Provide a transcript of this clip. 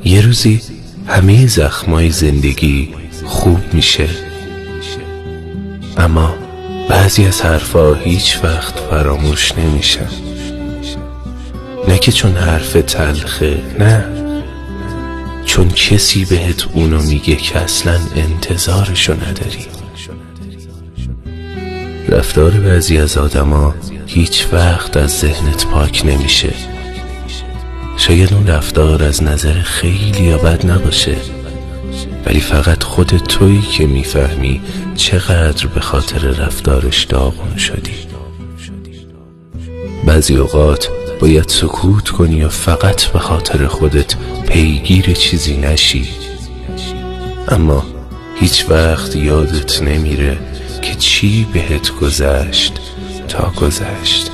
یه روزی همه زخمای زندگی خوب میشه، اما بعضی از حرفا هیچ وقت فراموش نمیشن. نه که چون حرف تلخه، نه، چون کسی بهت اونو میگه که اصلا انتظارشو نداری. رفتار بعضی از آدما هیچ وقت از ذهنت پاک نمیشه. شاید اون رفتار از نظر خیلی یا بد نباشه، ولی فقط خود تویی که میفهمی چقدر به خاطر رفتارش داغون شدی. بعضی اوقات باید سکوت کنی و فقط به خاطر خودت پیگیر چیزی نشی، اما هیچ وقت یادت نمیره که چی بهت گذشت تا گذشت.